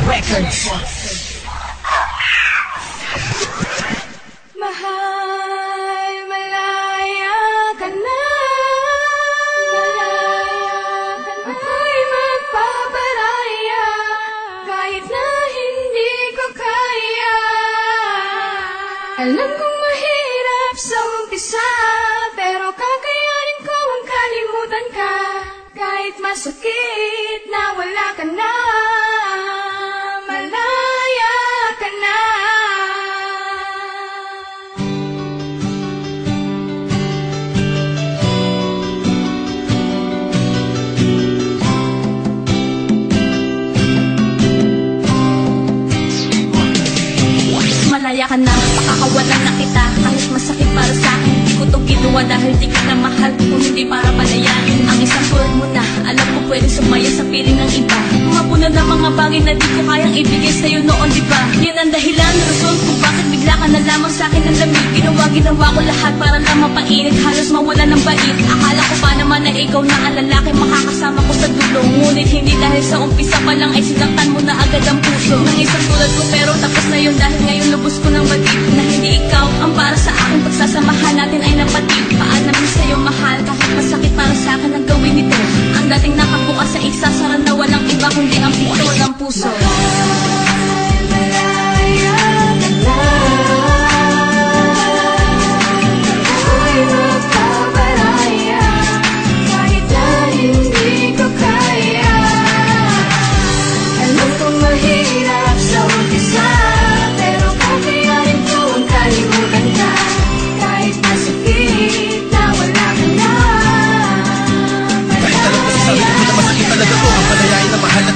Records. Mahal, malaya ka na. Ako'y magpaparaya kahit na hindi ko kaya. Alam kong mahirap sa umpisa, pero kakayanin ko ang kalimutan ka. Kahit masakit na wala ka na, malaya ka na. Malaya ka na, pakakawalan na kita. Kahit masakit para sa akin, di ko to ginawa dahil di kita mahal. Kung hindi para palayain ang isang tulad mo na alam ko pwede sumaya sa piling ng iba. Mapuna ng mga bagay na di ko kayang ibigay sa'yo noon, diba? Yan ang dahilan, rason kung bakit bigla ka na lamang sa'kin ng lamig. Ginawa ko lahat para lang mapainit, halos mawala ng bait. Akala ko pa naman na ikaw na ang lalaki makakasama ko sa dulo. Ngunit hindi dahil sa umpisa pa lang ay sinaktan mo na agad ang puso ng isang tulad ko. Pero tapos na yun dahil ngayon lubos ko ng batid na hindi ikaw ang para sa akin. Pagsasamahan natin ay napatid. Paanamin sa'yo mahal, kahit masakit para sa akin ang gawin nito. Ang dating nakabukas sa isa, sara na walang iba kundi ang pito ng puso.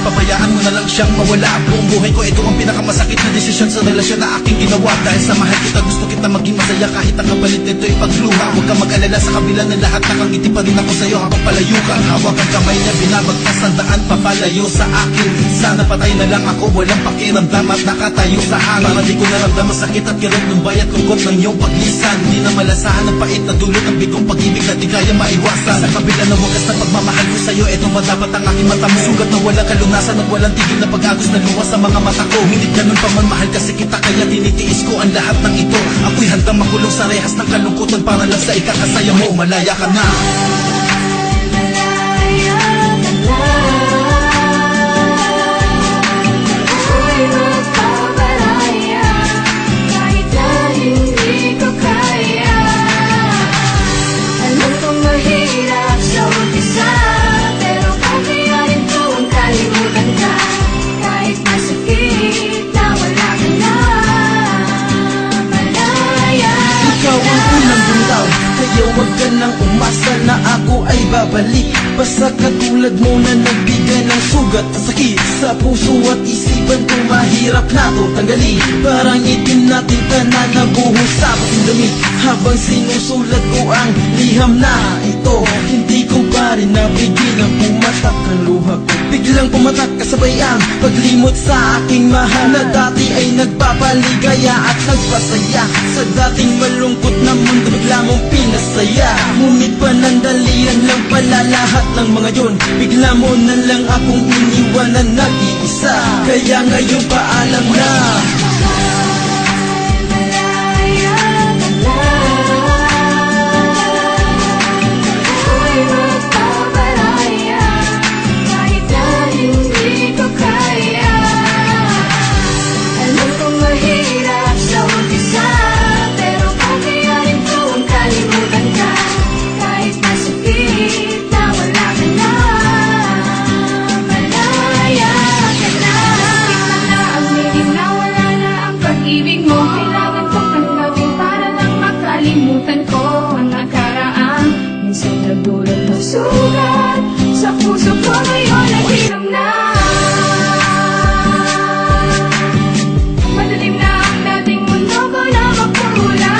Pabayaan mo na lang siyang mawala. Buong buhay ko ito ang pinakamasakit na desisyon sa relasyon na aking ginawa. Dahil sa mahal kita, gusto kita maging masaya kahit ang kapalit nito'y pagluha. Huwag kang mag-alala, sa kabila ng lahat, nakangiti pa rin ako sa'yo habang palayo ka. Hawak ang kamay niya, binabagtas ang daan papalayo sa akin. Sana patay na lang ako, walang pakiramdam at nakatayo sa hangin. Para di ko naramdaman sakit at kirot ng bayat lungkot ng iyong paglisan. Di na malasahan ang pait na dulot ng bigong pag-ibig na di kaya maiwasan. Sa kabila ng wagas na pagmamahal ko sa'yo, ito ba dapat ang aking mata mo? Sugat na walang kalunasan at walang tigil na pag-agos na luwas sa mga mata ko. Hindi ganun pa man mahal kasi kita, kaya tinitiis ko ang lahat ng ito. Ako'y handang makulong sa rehas ng kalungkutan para lang sa ikakasaya mo. Malaya ka na. Huwag ka nang umasa na ako ay babalik. Basta katulad mo na nagbigay ng sugat at sakit sa puso at isipan kung mahirap na to tanggalin. Parang itim natin tanan na buhos sa pating damit. Habang sinusulat ko ang liham na ito, hindi ko pa rin napigil ang pumatak ang luha ko. Biglang pumatak kasabay ang paglimot sa aking mahal na dati ay nagpapaligaya at nagpasaya. Sa dating malungkot na mundo bigla mong pinasaya. Ngunit panandalian lang pala lahat ng mga yun. Bigla mo na lang akong iniwan na nag-iisa. Kaya ngayon paalam na. Sugat sa puso ko ngayon ay hiram na. Madilim na ang dating mundo ko na makulay.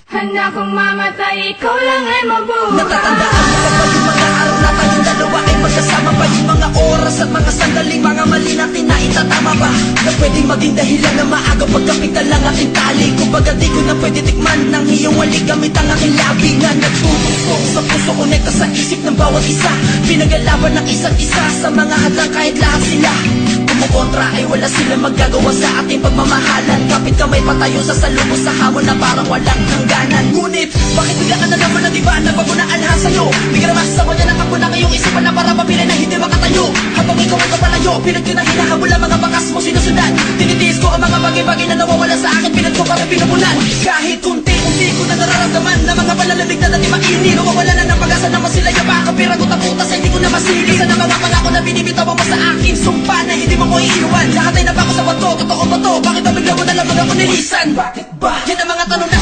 Handa kong mamatay, ikaw lang ay mabuhay. Natatandaan mo pa ba yung mga araw na tayong dalawa ay magkasama pa? Yung mga oras at mga sandaling mga mali natin na itatama ba? Na pwedeng maging dahilan na maaga pagkapitan lang aking tali. Kumbaga di ko na pwede tikman ng iyong walik gamit ang aking labi nga nagtutusok sa puso, konekta sa isip ng bawat isa. Pinagalaban ng isa't isa sa mga hadlang kahit lahat sila kumukontra ay wala sila magagawa sa ating pagmamahalan. Kapit kamay patayo sa salubos sa hamon na parang walang hangganan. Ngunit bakit bigla ka na naman na diba nagbago na alhan sa'yo? Bigla naman sa kanya nakapon na ngayong isipan na para mapilay na hindi makatayo. Habang ikaw ay papalayo, pinag yun na hinahabol ang mga bakas mo sinusundan. Tinitiis ko ang mga bagay-bagay na nawawala sa akin, pinag ko parang pinupunan. Kahit unti-unti ko na nararamdaman na mga palalamig na dati mainit. Nawawala na ng pag-asa na masilay ang baka piragot ang putas ay hindi ko na masili. Isa na mga pangako na binibitawan mo sa akin, sumpa na hindi mo ko iiwan. Lahat ay nabako sa bato, totoo ba to? Bakit ba bigla mo na lang ako nilisan? Bakit ba? Yan ang mga tanong na